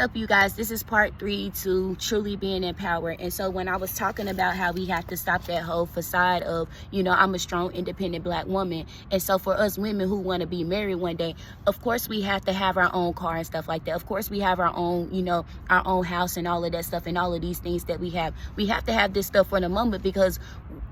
Up, you guys, this is part 3 to truly being empowered. And so when I was talking about how we have to stop that whole facade of, I'm a strong independent black woman, and so for us women who want to be married one day, of course we have to have our own car and stuff like that. Of course we have our own our own house and all of that stuff, and all of these things that we have to have this stuff for the moment, because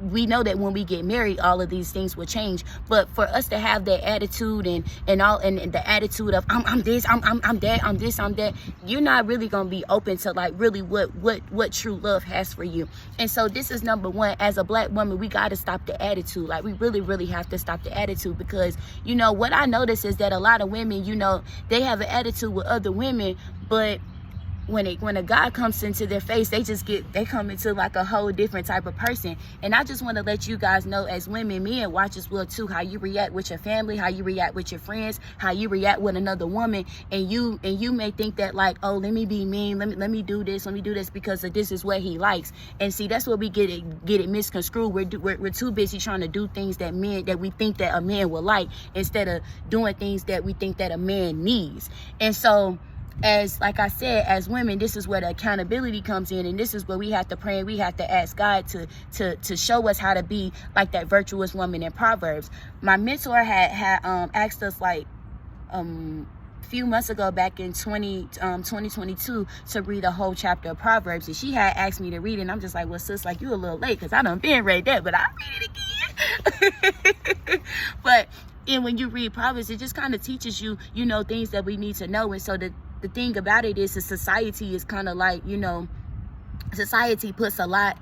we know that when we get married all of these things will change. But for us to have that attitude and the attitude of I'm this, I'm that, I'm this, I'm that, you're not really gonna be open to like really what true love has for you. And so this is number one. As a black woman, we got to stop the attitude. Like, we really have to stop the attitude, because what I notice is that a lot of women, they have an attitude with other women, but when a guy comes into their face, they come into like a whole different type of person. And I just want to let you guys know, as women, men watch as well too, how you react with your family, how you react with your friends, how you react with another woman. And you may think that like, oh, let me be mean, let me do this because this is what he likes. And see, that's where we get it misconstrued. We're too busy trying to do things that we think that a man will like, instead of doing things that we think that a man needs. And so, like I said, as women, this is where the accountability comes in, and this is where we have to pray and we have to ask God to show us how to be like that virtuous woman in Proverbs. My mentor had asked us like few months ago, back in 2022, to read a whole chapter of Proverbs, and she had asked me to read it, and I'm just like, well, sis, like, you a little late, because I done been read that, but I'll read it again. But when you read Proverbs, it just kind of teaches you, things that we need to know. And so the thing about it is, the society is kind of like, society puts a lot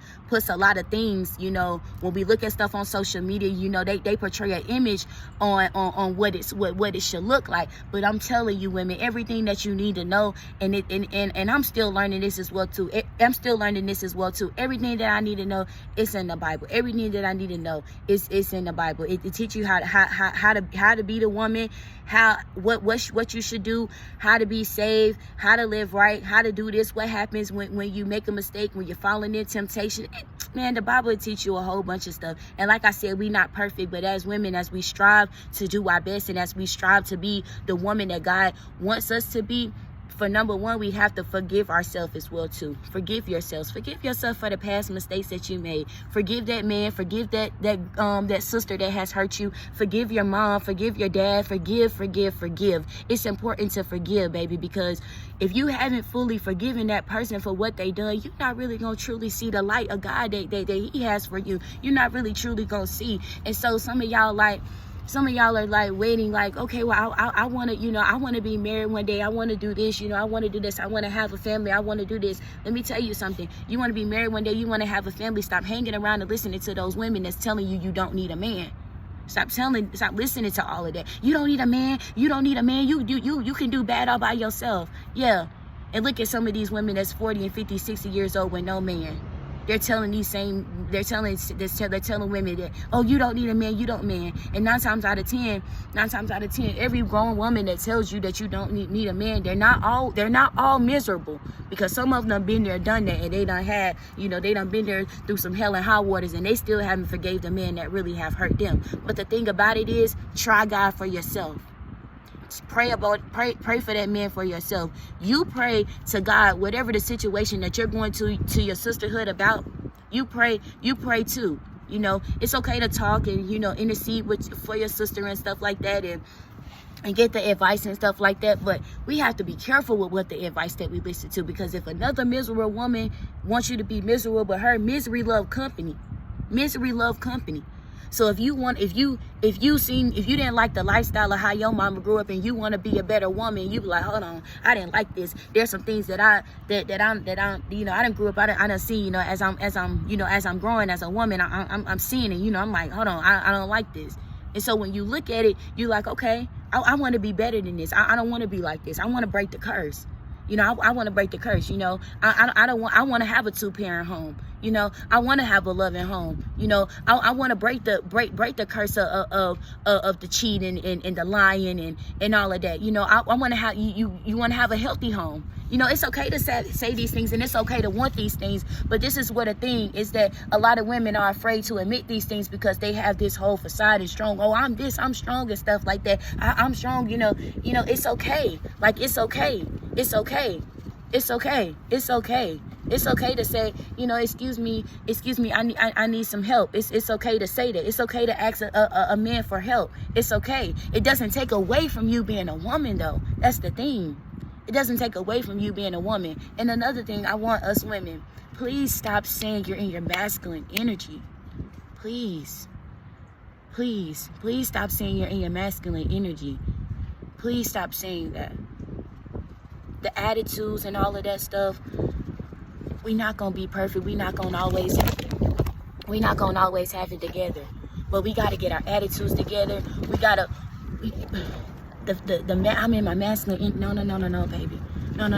of things, when we look at stuff on social media, they portray an image on what it should look like. But I'm telling you, women, everything that you need to know, and I'm still learning this as well too. Everything that I need to know is in the Bible. Everything that I need to know is in the Bible. It teaches you how to be the woman, what you should do, how to be saved, how to live right, how to do this, what happens when you make a mistake, when you're falling in temptation. Man, the Bible will teach you a whole bunch of stuff. And like I said, we're not perfect, but as women, as we strive to do our best, and as we strive to be the woman that God wants us to be, for number one, we have to forgive ourselves as well too. Forgive yourselves. Forgive yourself for the past mistakes that you made. Forgive that man. Forgive that sister that has hurt you. Forgive your mom. Forgive your dad. Forgive. It's important to forgive, baby, because if you haven't fully forgiven that person for what they done, you're not really gonna truly see the light of God that He has for you. You're not really truly gonna see. And so some of y'all are like waiting, like, okay, well, I want to be married one day. I want to do this, I want to do this. I want to have a family. I want to do this. Let me tell you something. You want to be married one day. You want to have a family. Stop hanging around and listening to those women that's telling you don't need a man. Stop listening to all of that. You don't need a man. You don't need a man. You can do bad all by yourself. Yeah. And look at some of these women that's 40 and 50, 60 years old with no man. They're telling women that, oh, you don't need a man, you don't man. And nine times out of ten, every grown woman that tells you that you don't need a man, they're not all miserable, because some of them been there, done that, and they done been there through some hell and high waters, and they still haven't forgave the men that really have hurt them. But the thing about it is, try God for yourself. Pray for that man for yourself. You pray to God, whatever the situation that you're going to your sisterhood about, you pray too. It's okay to talk and intercede for your sister and stuff like that, and get the advice and stuff like that. But we have to be careful with what the advice that we listen to, because if another miserable woman wants you to be miserable, but her misery love company. So if you didn't like the lifestyle of how your mama grew up, and you want to be a better woman, you be like, hold on, I didn't like this. There's some things that I didn't grew up. I didn't see, as I'm growing as a woman, I'm seeing it. I'm like, hold on, I don't like this. And so when you look at it, you're like, okay, I want to be better than this. I don't want to be like this. I want to break the curse. I want to break the curse. I want to have a 2-parent home. I want to have a loving home. I want to break the curse of the cheating and the lying and all of that. I want to have you want to have a healthy home. It's okay to say these things, and it's okay to want these things, but this is what the thing is, that a lot of women are afraid to admit these things, because they have this whole facade and strong, oh, I'm strong and stuff like that. I'm strong, it's okay. Like, it's okay. It's okay. It's okay. It's okay to say, you know, excuse me, I need some help. It's okay to say that. It's okay to ask a man for help. It's okay. It doesn't take away from you being a woman, though. That's the thing. It doesn't take away from you being a woman. And another thing, I want us women, please stop saying you're in your masculine energy. Please. Please stop saying you're in your masculine energy. Please stop saying that. The attitudes and all of that stuff, we not gonna be perfect. We not gonna always have it together. But we gotta get our attitudes together. I'm in my masculine. No, baby. No.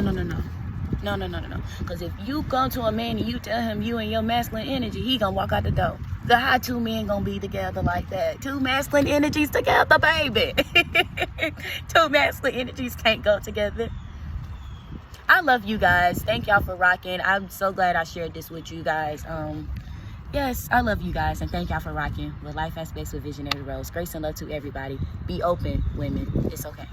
Because if you go to a man and you tell him you in your masculine energy, he gonna walk out the door. How two men gonna be together like that? Two masculine energies together, baby. Two masculine energies can't go together. I love you guys. Thank y'all for rocking. I'm so glad I shared this with you guys. Yes, I love you guys, and thank y'all for rocking with Life Aspects with Visionary Rose. Grace and love to everybody. Be open, women. It's okay.